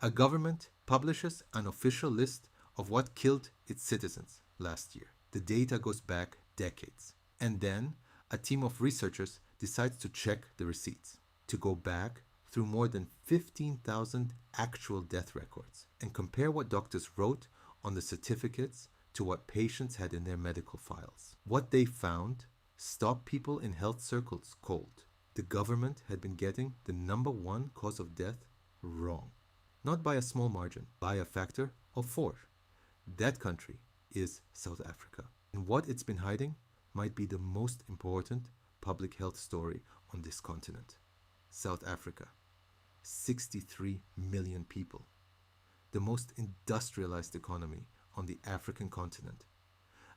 A government publishes an official list of what killed its citizens last year. The data goes back decades. And then a team of researchers decides to check the receipts, to go back through more than 15,000 actual death records and compare what doctors wrote on the certificates to what patients had in their medical files. What they found stopped people in health circles cold. The government had been getting the number one cause of death wrong. Not by a small margin, by a factor of 4. That country is South Africa. And what it's been hiding might be the most important public health story on this continent. South Africa, 63 million people, the most industrialized economy on the African continent,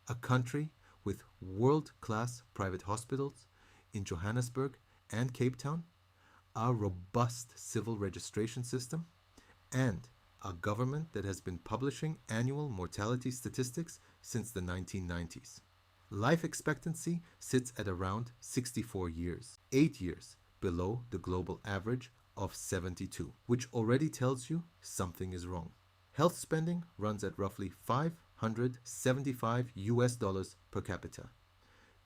a country with world-class private hospitals in Johannesburg and Cape Town, a robust civil registration system, and a government that has been publishing annual mortality statistics since the 1990s. Life expectancy sits at around 64 years, 8 years below the global average of 72, which already tells you something is wrong. Health spending runs at roughly $575 per capita,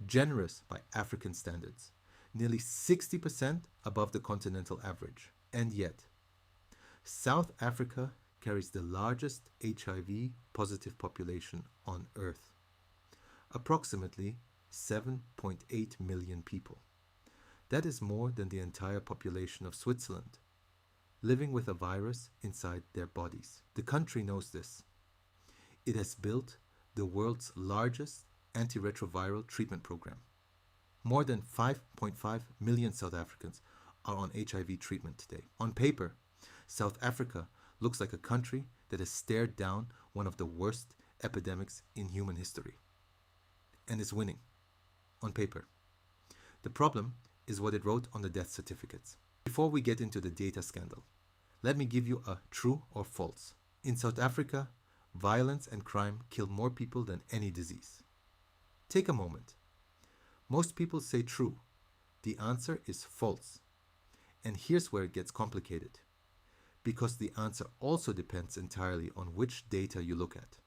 generous by African standards, nearly 60% above the continental average. And yet, South Africa carries the largest HIV positive population on Earth, approximately 7.8 million people. That is more than the entire population of Switzerland, living with a virus inside their bodies. The country knows this. It has built the world's largest antiretroviral treatment program. More than 5.5 million South Africans are on HIV treatment today. On paper, South Africa looks like a country that has stared down one of the worst epidemics in human history and is winning on paper. The problem is what it wrote on the death certificates. Before we get into the data scandal, let me give you a true or false. In South Africa, violence and crime kill more people than any disease. Take a moment. Most people say true. The answer is false. And here's where it gets complicated, because the answer also depends entirely on which data you look at.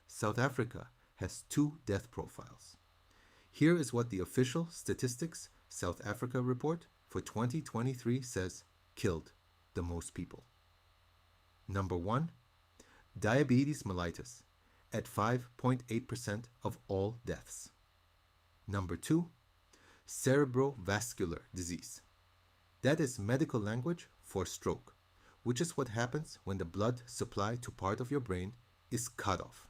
South Africa has 2 death profiles. Here is what the official Statistics South Africa report for 2023 says killed the most people. Number 1, diabetes mellitus at 5.8% of all deaths. Number 2, cerebrovascular disease. That is medical language for stroke, which is what happens when the blood supply to part of your brain is cut off,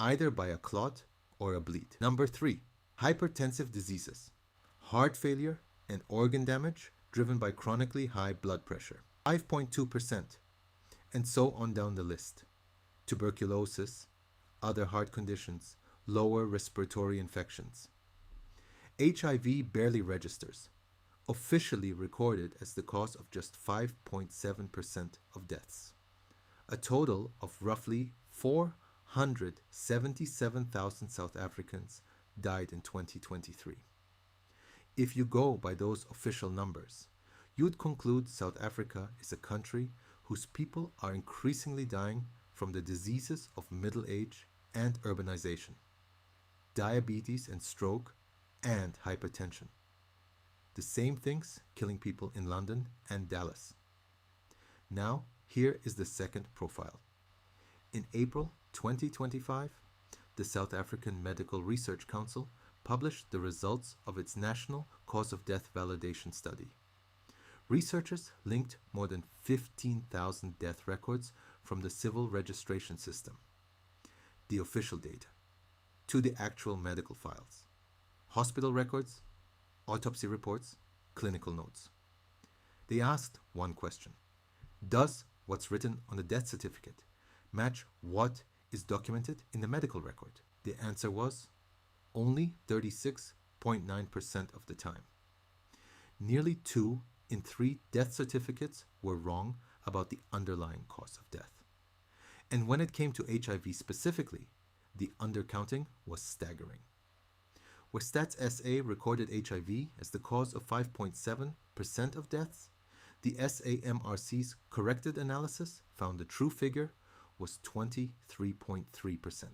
either by a clot or a bleed. Number 3, hypertensive diseases, heart failure and organ damage driven by chronically high blood pressure, 5.2%, and so on down the list. Tuberculosis, other heart conditions, lower respiratory infections. HIV barely registers, officially recorded as the cause of just 5.7% of deaths. A total of roughly 477,000 South Africans died in 2023. If you go by those official numbers, you'd conclude South Africa is a country whose people are increasingly dying from the diseases of middle age and urbanization, diabetes and stroke, and hypertension. The same things killing people in London and Dallas. Now, here is the second profile. In April 2025, the South African Medical Research Council published the results of its National Cause of Death Validation Study. Researchers linked more than 15,000 death records from the civil registration system, the official data, to the actual medical files, hospital records, autopsy reports, clinical notes. They asked one question: does what's written on the death certificate match what is documented in the medical record? The answer was only 36.9% of the time. Nearly 2 in 3 death certificates were wrong about the underlying cause of death. And when it came to HIV specifically, the undercounting was staggering. Where Stats SA recorded HIV as the cause of 5.7% of deaths, The SAMRC's corrected analysis found the true figure was 23.3%.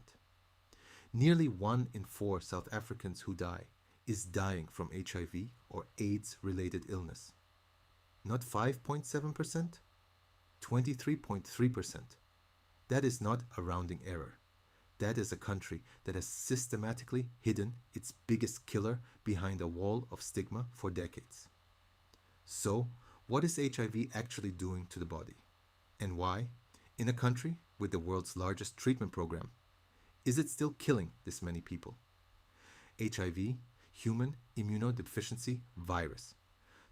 Nearly 1 in 4 South Africans who die is dying from HIV or AIDS-related illness. Not 5.7%, 23.3%. That is not a rounding error. That is a country that has systematically hidden its biggest killer behind a wall of stigma for decades. So, what is HIV actually doing to the body? And why, in a country with the world's largest treatment program, is it still killing this many people? HIV, human immunodeficiency virus,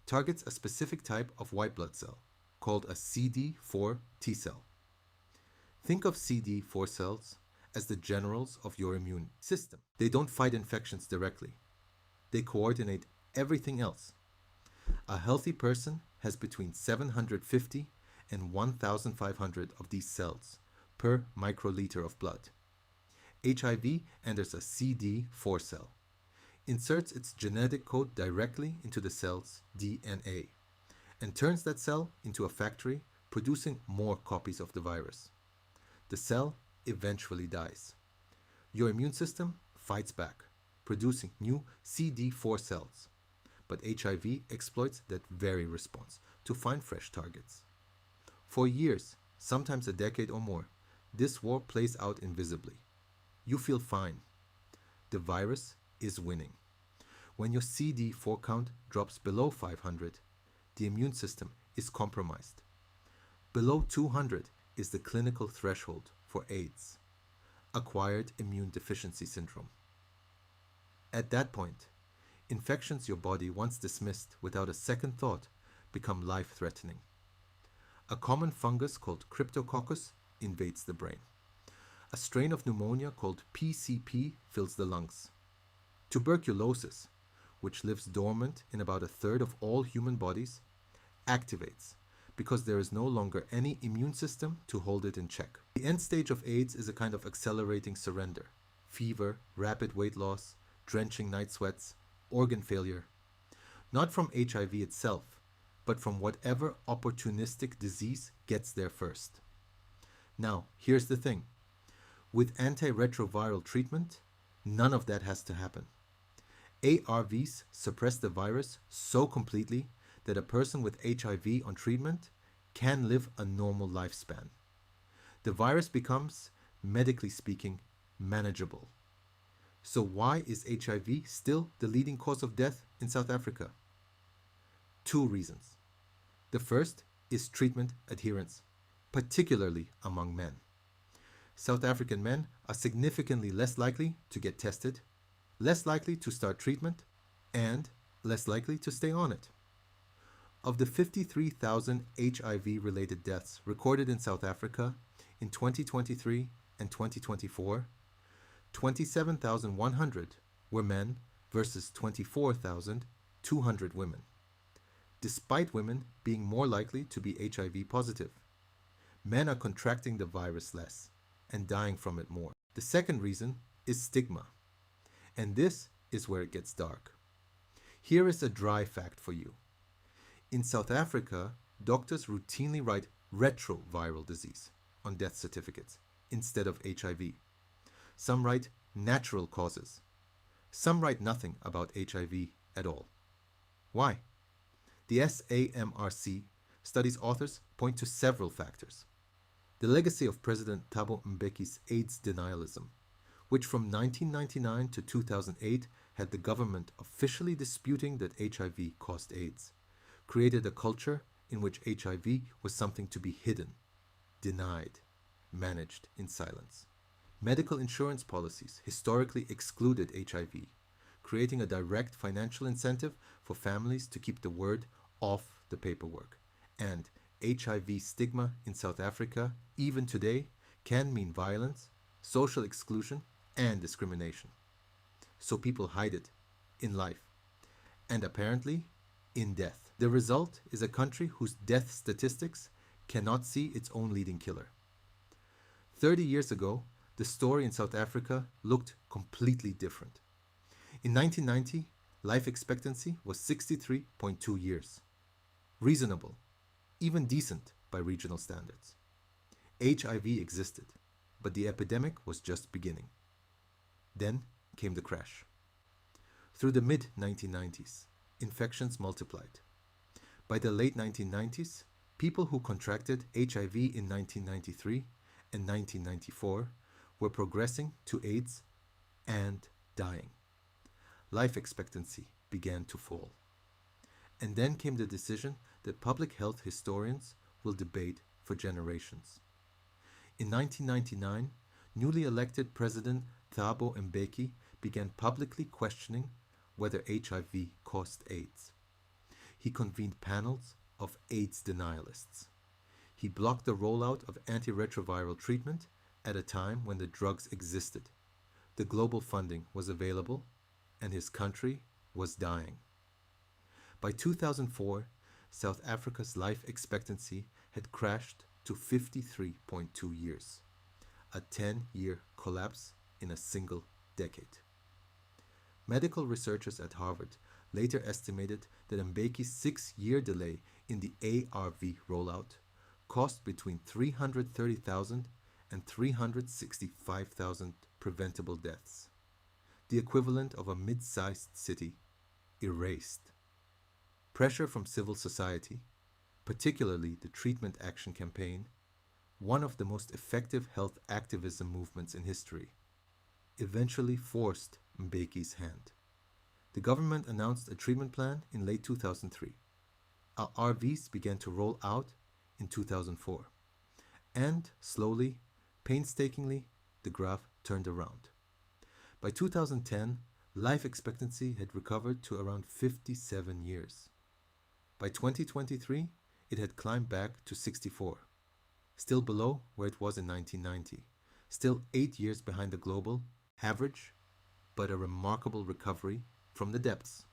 targets a specific type of white blood cell called a CD4 T cell. Think of CD4 cells as the generals of your immune system. They don't fight infections directly. They coordinate everything else. A healthy person has between 750 and 1,500 of these cells per microliter of blood. HIV enters a CD4 cell, inserts its genetic code directly into the cell's DNA, and turns that cell into a factory producing more copies of the virus. The cell eventually dies. Your immune system fights back, producing new CD4 cells. But HIV exploits that very response to find fresh targets. For years, sometimes a decade or more, this war plays out invisibly. You feel fine. The virus is winning. When your CD4 count drops below 500, the immune system is compromised. Below 200 is the clinical threshold for AIDS, acquired immune deficiency syndrome. At that point, infections your body once dismissed without a second thought become life-threatening. A common fungus called Cryptococcus invades the brain. A strain of pneumonia called PCP fills the lungs. Tuberculosis, which lives dormant in about a third of all human bodies, activates because there is no longer any immune system to hold it in check. The end stage of AIDS is a kind of accelerating surrender. Fever, rapid weight loss, drenching night sweats, organ failure. Not from HIV itself, but from whatever opportunistic disease gets there first. Now, here's the thing. With antiretroviral treatment, none of that has to happen. ARVs suppress the virus so completely that a person with HIV on treatment can live a normal lifespan. The virus becomes, medically speaking, manageable. So why is HIV still the leading cause of death in South Africa? 2 reasons. The first is treatment adherence, particularly among men. South African men are significantly less likely to get tested, less likely to start treatment, and less likely to stay on it. Of the 53,000 HIV-related deaths recorded in South Africa in 2023 and 2024, 27,100 were men versus 24,200 women, despite women being more likely to be HIV positive. Men are contracting the virus less and dying from it more. The second reason is stigma. And this is where it gets dark. Here is a dry fact for you. In South Africa, doctors routinely write retroviral disease on death certificates instead of HIV. Some write natural causes. Some write nothing about HIV at all. Why? The SAMRC study's authors point to several factors. The legacy of President Thabo Mbeki's AIDS denialism, which from 1999 to 2008 had the government officially disputing that HIV caused AIDS, created a culture in which HIV was something to be hidden, denied, managed in silence. Medical insurance policies historically excluded HIV, creating a direct financial incentive for families to keep the word off the paperwork. And HIV stigma in South Africa, even today, can mean violence, social exclusion, and discrimination. So people hide it in life, and apparently in death. The result is a country whose death statistics cannot see its own leading killer. 30 years ago, the story in South Africa looked completely different. In 1990, life expectancy was 63.2 years. Reasonable, even decent by regional standards. HIV existed, but the epidemic was just beginning. Then came the crash. Through the mid 1990s, infections multiplied. By the late 1990s, people who contracted HIV in 1993 and 1994 were progressing to AIDS and dying. Life expectancy began to fall. And then came the decision that public health historians will debate for generations. In 1999, newly elected President Thabo Mbeki began publicly questioning whether HIV caused AIDS. He convened panels of AIDS denialists. He blocked the rollout of antiretroviral treatment at a time when the drugs existed. The global funding was available, and his country was dying. By 2004, South Africa's life expectancy had crashed to 53.2 years, a 10-year collapse in a single decade. Medical researchers at Harvard later estimated that Mbeki's 6-year delay in the ARV rollout cost between 330,000 and 365,000 preventable deaths, the equivalent of a mid-sized city erased. Pressure from civil society, particularly the Treatment Action Campaign, one of the most effective health activism movements in history, eventually forced Mbeki's hand. The government announced a treatment plan in late 2003. RVs began to roll out in 2004. And slowly, painstakingly, the graph turned around. By 2010, life expectancy had recovered to around 57 years. By 2023, it had climbed back to 64, still below where it was in 1990, still 8 years behind the global average, but a remarkable recovery from the depths.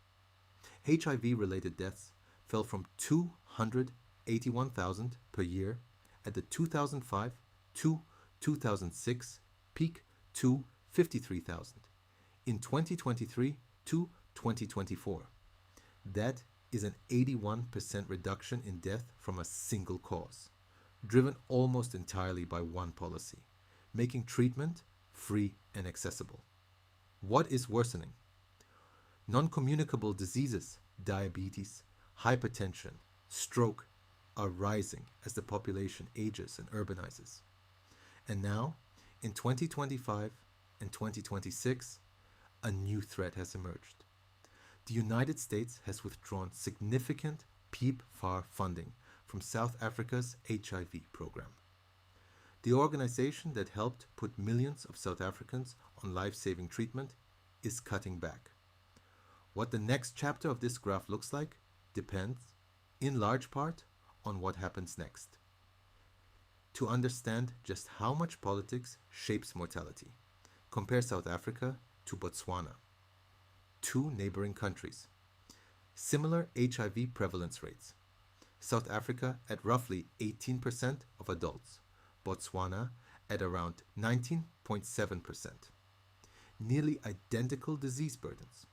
HIV-related deaths fell from 281,000 per year at the 2005 to 2006 peak to 53,000 in 2023 to 2024. That is an 81% reduction in death from a single cause, driven almost entirely by one policy, making treatment free and accessible. What is worsening? Non-communicable diseases, diabetes, hypertension, stroke are rising as the population ages and urbanizes. And now, in 2025 and 2026, a new threat has emerged. The United States has withdrawn significant PEPFAR funding from South Africa's HIV program. The organization that helped put millions of South Africans on life-saving treatment is cutting back. What the next chapter of this graph looks like depends, in large part, on what happens next. To understand just how much politics shapes mortality, compare South Africa to Botswana, two neighboring countries. Similar HIV prevalence rates. South Africa at roughly 18% of adults, Botswana at around 19.7%. Nearly identical disease burdens.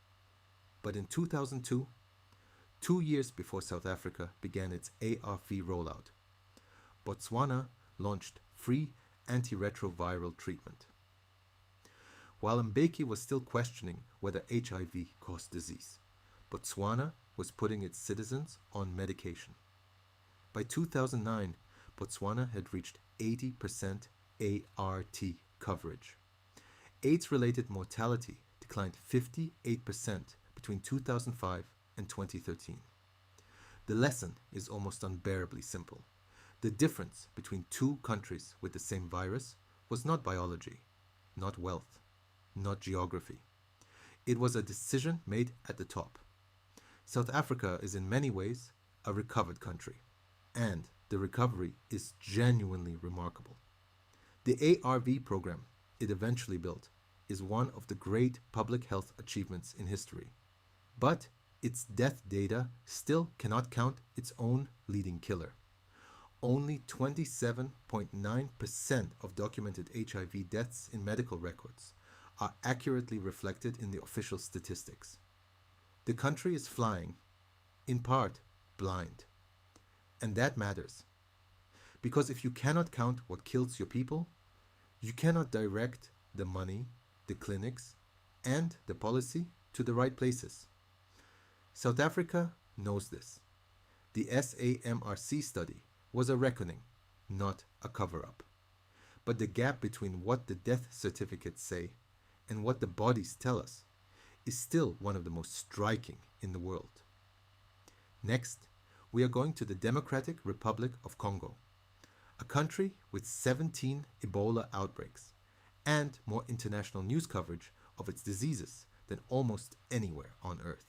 But in 2002, 2 years before South Africa began its ARV rollout, Botswana launched free antiretroviral treatment. While Mbeki was still questioning whether HIV caused disease, Botswana was putting its citizens on medication. By 2009, Botswana had reached 80% ART coverage. AIDS-related mortality declined 58% between 2005 and 2013. The lesson is almost unbearably simple. The difference between two countries with the same virus was not biology, not wealth, not geography. It was a decision made at the top. South Africa is in many ways a recovered country, and the recovery is genuinely remarkable. The ARV program it eventually built is one of the great public health achievements in history. But its death data still cannot count its own leading killer. Only 27.9% of documented HIV deaths in medical records are accurately reflected in the official statistics. The country is flying, in part blind. And that matters. Because if you cannot count what kills your people, you cannot direct the money, the clinics, and the policy to the right places. South Africa knows this. The SAMRC study was a reckoning, not a cover up. But the gap between what the death certificates say and what the bodies tell us is still one of the most striking in the world. Next, we are going to the Democratic Republic of Congo, a country with 17 Ebola outbreaks and more international news coverage of its diseases than almost anywhere on Earth.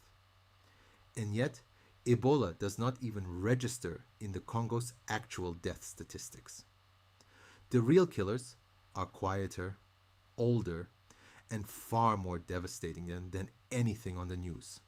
And yet, Ebola does not even register in the Congo's actual death statistics. The real killers are quieter, older, and far more devastating than anything on the news.